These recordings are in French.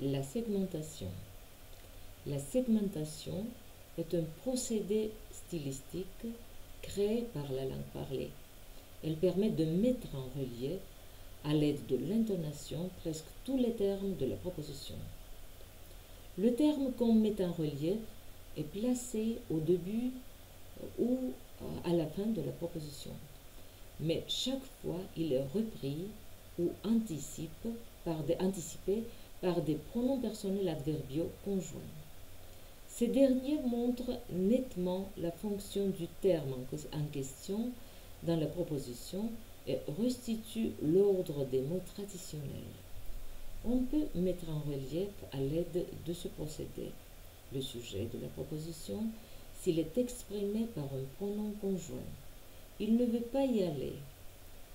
La segmentation. La segmentation est un procédé stylistique créé par la langue parlée. Elle permet de mettre en relief, à l'aide de l'intonation, presque tous les termes de la proposition. Le terme qu'on met en relief est placé au début ou à la fin de la proposition, mais chaque fois il est repris ou anticipé par des pronoms personnels adverbiaux conjoints. Ces derniers montrent nettement la fonction du terme en question dans la proposition et restituent l'ordre des mots traditionnels. On peut mettre en relief à l'aide de ce procédé le sujet de la proposition s'il est exprimé par un pronom conjoint. Il ne veut pas y aller.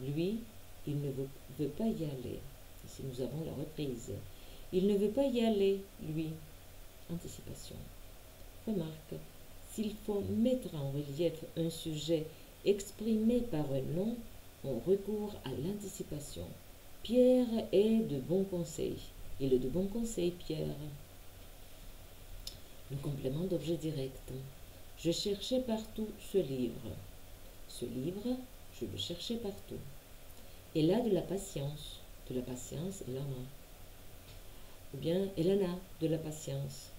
Lui, il ne veut pas y aller. Ici, nous avons la reprise. Il ne veut pas y aller, lui. Anticipation. Remarque, s'il faut mettre en relief un sujet exprimé par un nom, on recourt à l'anticipation. Pierre est de bon conseil. Il est de bon conseil, Pierre. Le complément d'objet direct. Je cherchais partout ce livre. Ce livre, je le cherchais partout. Elle a de la patience. De la patience, elle en a. Ou bien, elle en a de la patience.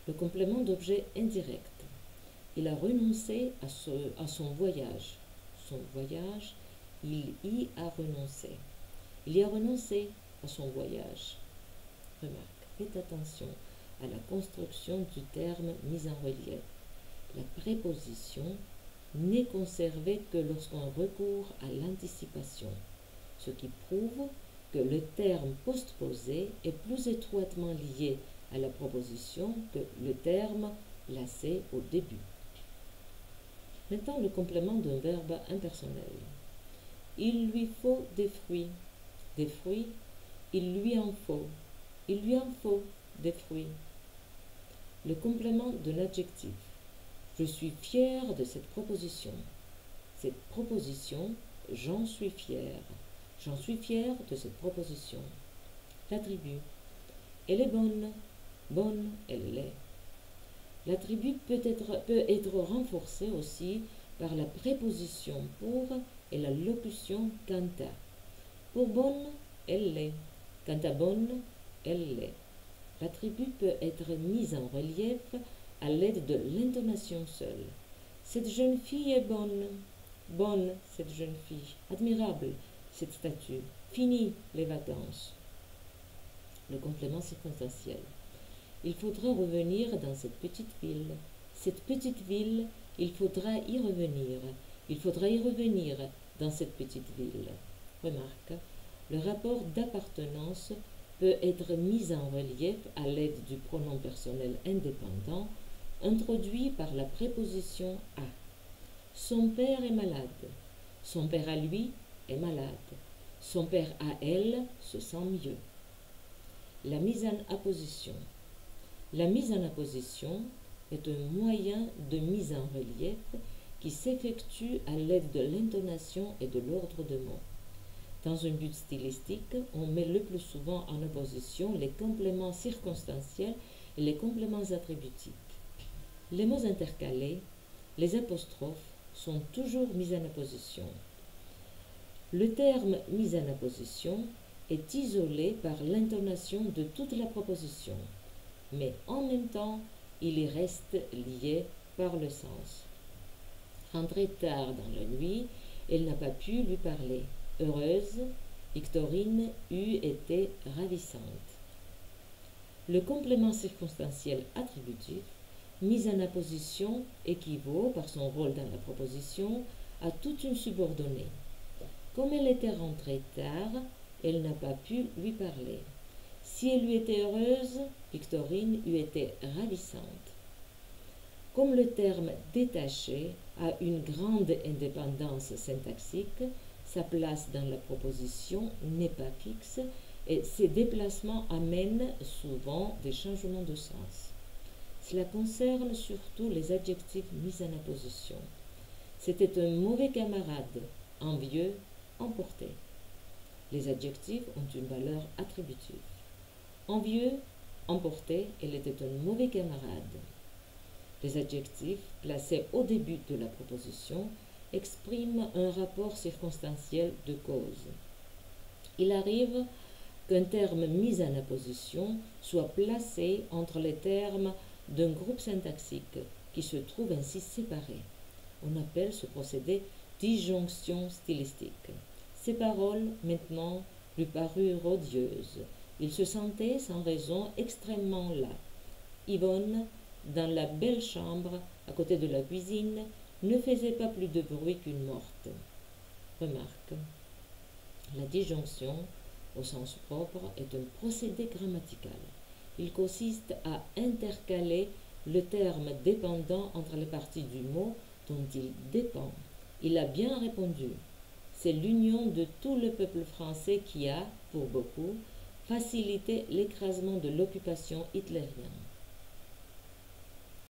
Le complément d'objet indirect. Il a renoncé à son voyage. Son voyage, il y a renoncé. Il y a renoncé à son voyage. Remarque, faites attention à la construction du terme mis en relief. La préposition n'est conservée que lorsqu'on recourt à l'anticipation, ce qui prouve que le terme postposé est plus étroitement lié à la proposition que le terme placé au début. Maintenant, le complément d'un verbe impersonnel. Il lui faut des fruits. Des fruits, il lui en faut. Il lui en faut des fruits. Le complément d'un adjectif. Je suis fier de cette proposition. Cette proposition, j'en suis fier. J'en suis fier de cette proposition. L'attribut. Elle est bonne. Bonne, elle l'est. L'attribut peut être renforcé aussi par la préposition pour et la locution quant à. Pour bonne, elle l'est. Quant à bonne, elle l'est. L'attribut peut être mis en relief à l'aide de l'intonation seule. Cette jeune fille est bonne. Bonne, cette jeune fille. Admirable, cette statue. Fini les vacances. Le complément circonstanciel. Il faudra revenir dans cette petite ville. Cette petite ville, il faudra y revenir. Il faudra y revenir dans cette petite ville. Remarque, le rapport d'appartenance peut être mis en relief à l'aide du pronom personnel indépendant introduit par la préposition à. Son père est malade. Son père à lui est malade. Son père à elle se sent mieux. La mise en apposition. La mise en apposition est un moyen de mise en relief qui s'effectue à l'aide de l'intonation et de l'ordre de mots. Dans un but stylistique, on met le plus souvent en opposition les compléments circonstanciels et les compléments attributifs. Les mots intercalés, les apostrophes, sont toujours mis en apposition. Le terme mis en apposition est isolé par l'intonation de toute la proposition, mais en même temps, il y reste lié par le sens. Rentrée tard dans la nuit, elle n'a pas pu lui parler. Heureuse, Victorine eût été ravissante. Le complément circonstanciel attributif, mis en apposition, équivaut, par son rôle dans la proposition, à toute une subordonnée. Comme elle était rentrée tard, elle n'a pas pu lui parler. Si elle eût été heureuse, Victorine eût été ravissante. Comme le terme détaché a une grande indépendance syntaxique, sa place dans la proposition n'est pas fixe et ces déplacements amènent souvent des changements de sens. Cela concerne surtout les adjectifs mis en apposition. C'était un mauvais camarade, envieux, emporté. Les adjectifs ont une valeur attributive. Envieux, emporté, elle était un mauvais camarade. Les adjectifs placés au début de la proposition expriment un rapport circonstanciel de cause. Il arrive qu'un terme mis en apposition soit placé entre les termes d'un groupe syntaxique qui se trouve ainsi séparés. On appelle ce procédé disjonction stylistique. Ces paroles, maintenant, lui parurent odieuses. Il se sentait sans raison extrêmement las. Yvonne, dans la belle chambre à côté de la cuisine, ne faisait pas plus de bruit qu'une morte. Remarque. La disjonction, au sens propre, est un procédé grammatical. Il consiste à intercaler le terme dépendant entre les parties du mot dont il dépend. Il a bien répondu. C'est l'union de tout le peuple français qui a, pour beaucoup, facilité l'écrasement de l'occupation hitlérienne.